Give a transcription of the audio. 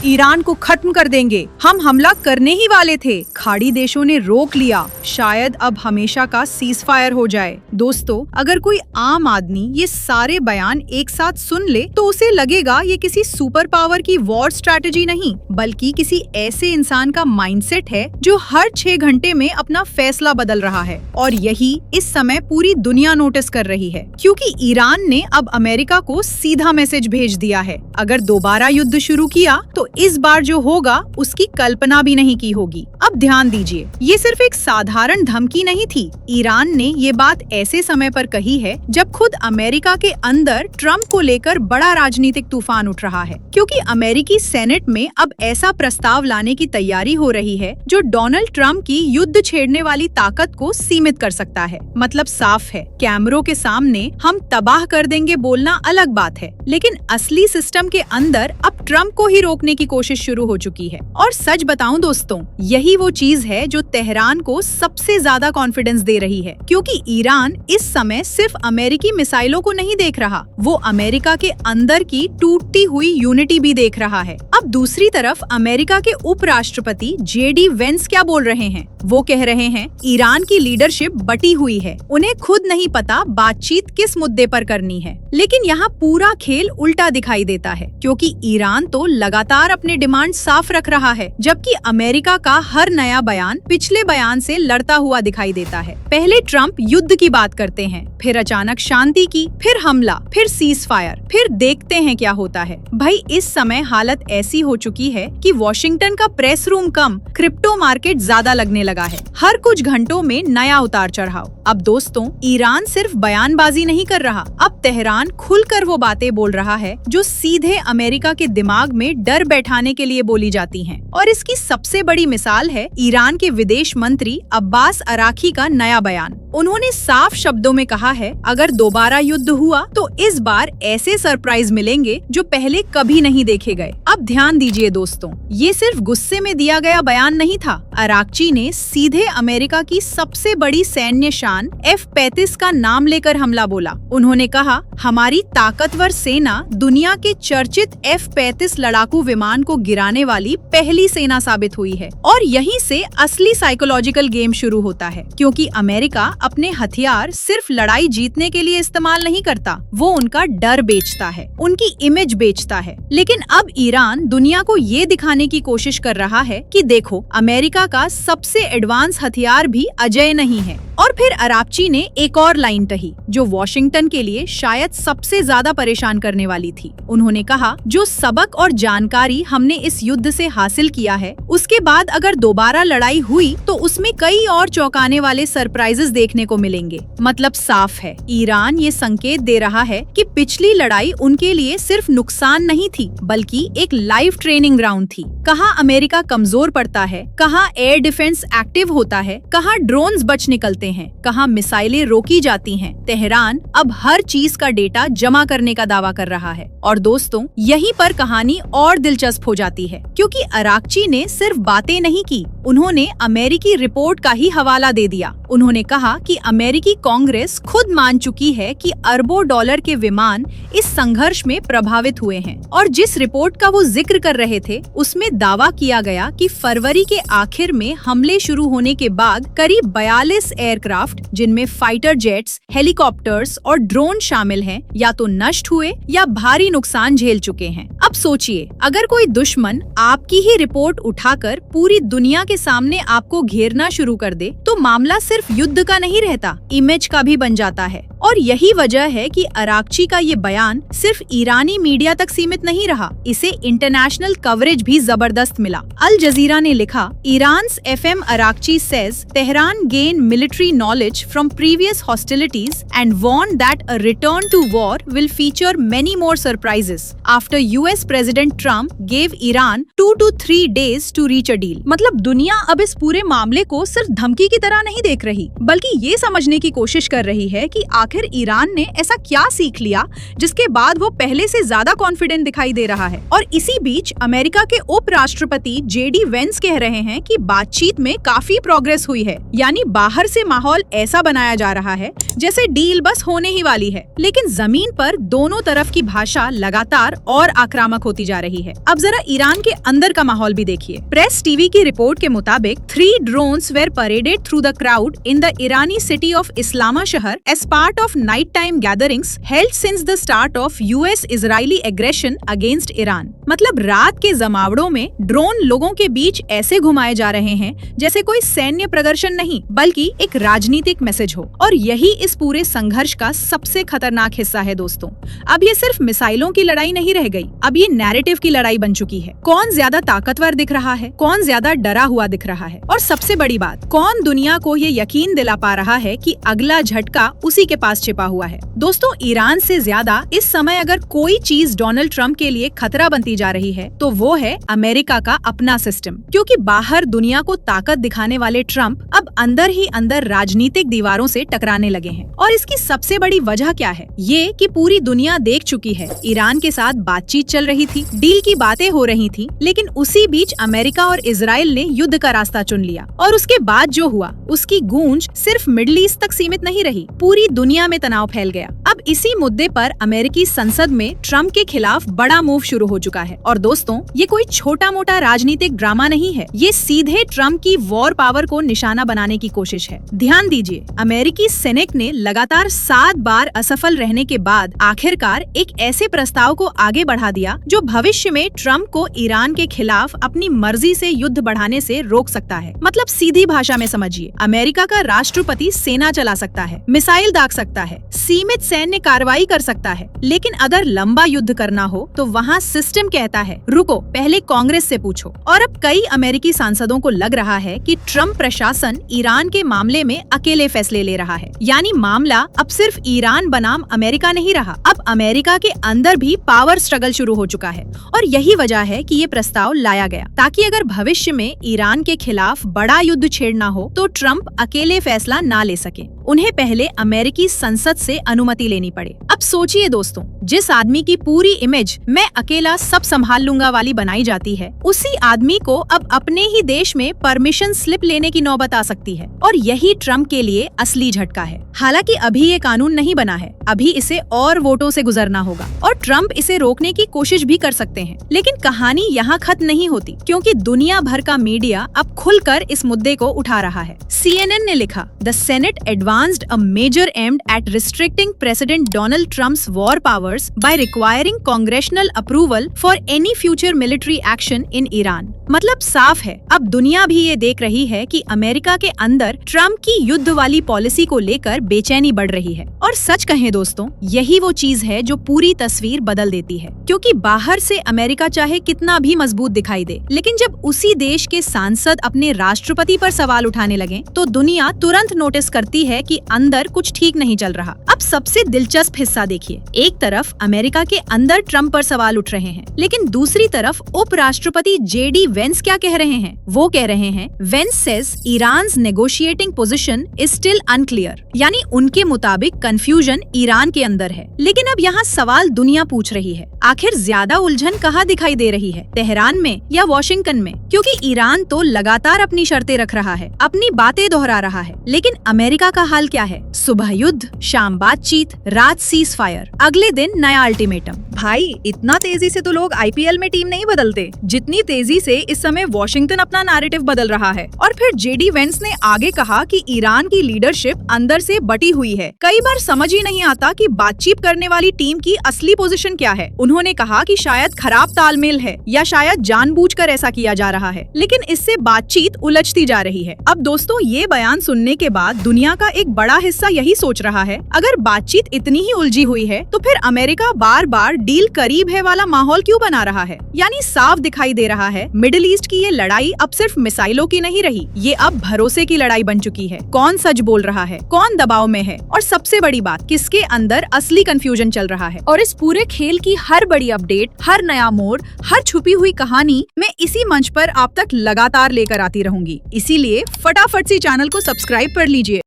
Iran को खत्म कर देंगे, हम हमला करने ही वाले थे, खाड़ी देशों ने रोक लिया, शायद अब हमेशा का सीज फायर हो जाए। दोस्तों, अगर कोई आम आदमी ये सारे बयान एक साथ सुन ले तो उसे लगेगा ये किसी सुपर पावर की वॉर स्ट्रैटेजी नहीं, बल्कि किसी ऐसे इंसान का माइंडसेट है जो हर 6 घंटे में अपना फैसला बदल रहा है। और यही इस समय पूरी दुनिया नोटिस कर रही है, क्योंकि ईरान ने अब अमेरिका को सीधा मैसेज भेज दिया है, अगर दोबारा युद्ध शुरू किया तो इस बार जो होगा उसकी कल्पना भी नहीं की होगी। अब ध्यान दीजिए, ये सिर्फ एक साधारण धमकी नहीं थी। ईरान ने ये बात ऐसे समय पर कही है जब खुद अमेरिका के अंदर ट्रम्प को लेकर बड़ा राजनीतिक तूफान उठ रहा है, क्योंकि अमेरिकी सेनेट में अब ऐसा प्रस्ताव लाने की तैयारी हो रही है जो डोनाल्ड ट्रम्प की युद्ध छेड़ने वाली ताकत को सीमित कर सकता है। मतलब साफ है, कैमरों के सामने हम तबाह कर देंगे बोलना अलग बात है, लेकिन असली सिस्टम के अंदर अब ट्रम्प को ही रोकने की कोशिश शुरू हो चुकी है। और सच बताऊं दोस्तों, यही वो चीज है जो तेहरान को सबसे ज्यादा कॉन्फिडेंस दे रही है, क्योंकि ईरान इस समय सिर्फ अमेरिकी मिसाइलों को नहीं देख रहा, वो अमेरिका के अंदर की टूटती हुई यूनिटी भी देख रहा है। अब दूसरी तरफ अमेरिका के उपराष्ट्रपति JD वेंस क्या बोल रहे हैं? वो कह रहे हैं ईरान की लीडरशिप बटी हुई है, उन्हें खुद नहीं पता बातचीत किस मुद्दे पर करनी है। लेकिन यहाँ पूरा खेल उल्टा दिखाई देता है, क्योंकि ईरान तो लगातार अपने डिमांड साफ रख रहा है, जबकि अमेरिका का हर नया बयान पिछले बयान से लड़ता हुआ दिखाई देता है। पहले ट्रम्प युद्ध की बात करते हैं, फिर अचानक शांति की, फिर हमला, फिर सीज फायर, फिर देखते हैं क्या होता है। भाई, इस समय हालत ऐसी हो चुकी है कि वॉशिंगटन का press room cum, crypto market ज्यादा लगने लगा है। हर कुछ घंटों में नया उतार चढ़ाव। अब दोस्तों, ईरान सिर्फ बयानबाजी नहीं कर रहा, अब तेहरान खुलकर वो बातें बोल रहा है जो सीधे अमेरिका के दिमाग में डर बैठाने के लिए बोली जाती हैं। और इसकी सबसे बड़ी मिसाल है ईरान के विदेश मंत्री अब्बास अराकी का नया बयान। उन्होंने साफ शब्दों में कहा है, अगर दोबारा युद्ध हुआ तो इस बार ऐसे सरप्राइज मिलेंगे जो पहले कभी नहीं देखे गए। अब ध्यान दीजिए दोस्तों, ये सिर्फ गुस्से में दिया गया बयान नहीं था। अराकची ने सीधे अमेरिका की सबसे बड़ी सैन्य शान F-35 का नाम लेकर हमला बोला। उन्होंने कहा, हमारी ताकतवर सेना दुनिया के चर्चित F-35 लड़ाकू विमान को गिराने वाली पहली सेना साबित हुई है। और यहीं से असली साइकोलॉजिकल गेम शुरू होता है, क्योंकि अमेरिका अपने हथियार सिर्फ लड़ाई जीतने के लिए इस्तेमाल नहीं करता, वो उनका डर बेचता है, उनकी इमेज बेचता है। लेकिन अब ईरान दुनिया को ये दिखाने की कोशिश कर रहा है कि देखो, अमेरिका का सबसे एडवांस हथियार भी अजेय नहीं है। और फिर अराकची ने एक और लाइन कही जो वॉशिंगटन के लिए शायद सबसे ज्यादा परेशान करने वाली थी। उन्होंने कहा, जो सबक और जानकारी हमने इस युद्ध से हासिल किया है, उसके बाद अगर दोबारा लड़ाई हुई तो उसमें कई और चौंकाने वाले सरप्राइजेस देखने को मिलेंगे। मतलब साफ है, ईरान ये संकेत दे रहा है कि पिछली लड़ाई उनके लिए सिर्फ नुकसान नहीं थी, बल्कि एक लाइव ट्रेनिंग ग्राउंड थी। कहाँ अमेरिका कमजोर पड़ता है, कहाँ एयर डिफेंस एक्टिव होता है, कहाँ ड्रोन्स बच निकलते हैं, कहाँ मिसाइलें रोकी जाती हैं। तेहरान अब हर चीज का डेटा जमा करने का दावा कर रहा है। और दोस्तों, यहीं पर कहानी और दिलचस्प हो जाती है, क्योंकि अराकची ने सिर्फ बातें नहीं की, उन्होंने अमेरिकी रिपोर्ट का ही हवाला दे दिया। उन्होंने कहा कि अमेरिकी कांग्रेस खुद मान चुकी है कि अरबों डॉलर के विमान इस संघर्ष में प्रभावित हुए हैं। और जिस रिपोर्ट का वो जिक्र कर रहे थे, उसमें दावा किया गया कि फरवरी के आखिर में हमले शुरू होने के बाद करीब 42 एयरक्राफ्ट, जिनमें फाइटर जेट्स, हेलीकॉप्टर्स और ड्रोन शामिल हैं, या तो नष्ट हुए या भारी नुकसान झेल चुके हैं। अब सोचिए, अगर कोई दुश्मन आपकी ही रिपोर्ट उठाकर पूरी दुनिया के सामने आपको घेरना शुरू कर दे, तो मामला सिर्फ युद्ध का नहीं रहता, इमेज का भी बन जाता है। और यही वजह है कि अराकची का ये बयान सिर्फ ईरानी मीडिया तक सीमित नहीं रहा, इसे इंटरनेशनल कवरेज भी जबरदस्त मिला। अल जजीरा ने लिखा, Iran's FM Araghchi says Tehran gain military knowledge from previous hostilities and warn that a return to war will feature many more surprises after US president Trump gave Iran 2 to 3 days to reach a deal. मतलब दुनिया अब इस पूरे मामले को सिर्फ धमकी की तरह नहीं देख रही, बल्कि ये समझने की कोशिश कर रही है कि आखिर ईरान ने ऐसा क्या सीख लिया जिसके बाद वो पहले से ज्यादा कॉन्फिडेंट दिखाई दे रहा है। और इसी बीच अमेरिका के उपराष्ट्रपति JD वेंस कह रहे हैं कि बातचीत में काफी प्रोग्रेस हुई है, यानी बाहर से माहौल ऐसा बनाया जा रहा है जैसे डील बस होने ही वाली है, लेकिन जमीन पर दोनों तरफ की भाषा लगातार और आक्रामक होती जा रही है। अब जरा ईरान के अंदर का माहौल भी देखिए। प्रेस टीवी की रिपोर्ट के मुताबिक 3 drones were paraded through the crowd in the Irani city of Islamabad as part of nighttime gatherings held since the start of US-Israeli aggression against Iran। मतलब रात के जमावड़ों में ड्रोन लोगों के बीच ऐसे घुमाए जा रहे हैं जैसे कोई सैन्य प्रदर्शन नहीं बल्कि एक राजनीतिक मैसेज हो। और यही इस पूरे संघर्ष का सबसे खतरनाक हिस्सा है दोस्तों। अब ये सिर्फ मिसाइलों की लड़ाई नहीं रह गई, अब ये नैरेटिव की लड़ाई बन चुकी है। कौन ज्यादा ताकतवर दिख रहा है, कौन ज्यादा डरा हुआ दिख रहा है, और सबसे बड़ी बात, कौन दुनिया को ये यकीन दिला पा रहा है कि अगला झटका उसी के पास छिपा हुआ है। दोस्तों, ईरान से ज्यादा इस समय अगर कोई चीज डोनाल्ड ट्रंप के लिए खतरा बनती जा रही है तो वो है अमेरिका का अपना सिस्टम। क्योंकि बाहर दुनिया को ताकत दिखाने वाले ट्रंप अब अंदर ही अंदर राजनीतिक दीवारों से टकराने लगे हैं। और इसकी सबसे बड़ी वजह क्या है? ये कि पूरी दुनिया देख चुकी है ईरान के साथ बातचीत चल रही थी, डील की बातें हो रही थी, लेकिन उसी बीच अमेरिका और इजराइल ने युद्ध का रास्ता चुन लिया। और उसके बाद जो हुआ उसकी गूंज सिर्फ मिडिल ईस्ट तक सीमित नहीं रही, पूरी दुनिया में तनाव फैल गया। अब इसी मुद्दे पर अमेरिकी संसद में ट्रंप के खिलाफ बड़ा मूव शुरू हो चुका है। और दोस्तों, ये कोई छोटा मोटा राजनीतिक ड्रामा नहीं है, ये सीधे ट्रंप की वॉर पावर को निशाना बनाने की कोशिश है। ध्यान दीजिए, अमेरिकी सेनेट ने लगातार 7 बार असफल रहने के बाद आखिरकार एक ऐसे प्रस्ताव को आगे बढ़ा दिया जो भविष्य में ट्रंप को ईरान के खिलाफ अपनी मर्जी से युद्ध बढ़ाने से रोक सकता है। मतलब सीधी भाषा में समझिए, अमेरिका का राष्ट्रपति सेना चला सकता है, मिसाइल दाग सकता है, सीमित सैन्य कार्रवाई कर सकता है, लेकिन अगर लंबा युद्ध करना हो तो वहाँ सिस्टम कहता है रुको, पहले कांग्रेस से पूछो। और अब कई अमेरिकी सांसदों को लग रहा है कि ट्रंप प्रशासन ईरान के मामले में अकेले फैसले ले रहा है। यानी मामला अब सिर्फ ईरान बनाम अमेरिका नहीं रहा, अब अमेरिका के अंदर भी पावर स्ट्रगल शुरू हो चुका है। और यही वजह है कि ये प्रस्ताव लाया गया, ताकि अगर भविष्य में ईरान के खिलाफ बड़ा युद्ध छेड़ना हो तो ट्रंप अकेले फैसला ना ले सके, उन्हें पहले अमेरिकी संसद से अनुमति लेनी पड़े। अब सोचिए दोस्तों, जिस आदमी की पूरी इमेज मैं अकेला सब संभाल लूंगा वाली बनाई जाती है, उसी आदमी को अब अपने ही देश में परमिशन स्लिप लेने की नौबत आ सकती है। और यही ट्रंप के लिए असली झटका है। हालांकि अभी ये कानून नहीं बना है, अभी इसे और वोटों से गुजरना होगा और ट्रंप इसे रोकने की कोशिश भी कर सकते हैं। लेकिन कहानी यहाँ खत्म नहीं होती, क्योंकि दुनिया भर का मीडिया अब खुलकर इस मुद्दे को उठा रहा है। CNN ने लिखा, the senate advanced a major aimed at restricting President Donald Trump's war powers by requiring congressional approval for any future military action in Iran। मतलब साफ है, अब दुनिया भी ये देख रही है कि अमेरिका के अंदर ट्रंप की युद्ध वाली पॉलिसी को लेकर बेचैनी बढ़ रही है। और सच कहें दोस्तों, यही वो चीज है जो पूरी तस्वीर बदल देती है। क्योंकि बाहर से अमेरिका चाहे कितना भी मजबूत दिखाई दे, लेकिन जब उसी देश के सांसद अपने राष्ट्रपति पर सवाल उठाने लगे तो दुनिया तुरंत नोटिस करती है कि अंदर कुछ ठीक नहीं चल रहा। अब सबसे दिलचस्प हिस्सा देखिए, एक तरफ अमेरिका के अंदर ट्रंप पर सवाल उठ रहे हैं, लेकिन दूसरी तरफ उपराष्ट्रपति JD वेंस क्या कह रहे हैं? वो कह रहे हैं, Vance says Iran's negotiating position is still unclear. यानी उनके मुताबिक कंफ्यूजन ईरान के अंदर है। लेकिन अब यहाँ सवाल दुनिया पूछ रही है, आखिर ज्यादा उलझन कहाँ दिखाई दे रही है, तेहरान में या वॉशिंगटन में? क्योंकि ईरान तो लगातार अपनी शर्तें रख रहा है, अपनी बातें दोहरा रहा है, लेकिन अमेरिका का हाल क्या है? सुबह युद्ध, शाम बातचीत, रात सीज फायर, अगले दिन नया अल्टीमेटम। भाई, इतना तेजी से तो लोग IPL में टीम नहीं बदलते, जितनी तेजी से इस समय वॉशिंगटन अपना नैरेटिव बदल रहा है। और फिर JD वेंस ने आगे कहा कि ईरान की लीडरशिप अंदर से बटी हुई है। कई बार समझ ही नहीं आता कि बातचीत करने वाली टीम की असली पोजीशन क्या है। उन्होंने कहा कि शायद खराब तालमेल है या शायद जानबूझकर ऐसा किया जा रहा है, लेकिन इससे बातचीत उलझती जा रही है। अब दोस्तों, ये बयान सुनने के बाद दुनिया का एक बड़ा हिस्सा यही सोच रहा है, अगर बातचीत इतनी ही उलझी हुई है तो फिर अमेरिका बार बार डील करीब है वाला माहौल क्यों बना रहा है? यानी साफ दिखाई दे रहा है मिडिल ईस्ट की ये लड़ाई अब सिर्फ मिसाइलों की नहीं रही, ये अब भरोसे की लड़ाई बन चुकी है। कौन सच बोल रहा है, कौन दबाव में है, और सबसे बड़ी बात, किसके अंदर असली कंफ्यूजन चल रहा है। और इस पूरे खेल की हर बड़ी अपडेट, हर नया मोड़, हर छुपी हुई कहानी मैं इसी मंच पर आप तक लगातार लेकर आती रहूंगी। इसीलिए फटाफट से चैनल को सब्सक्राइब कर लीजिए।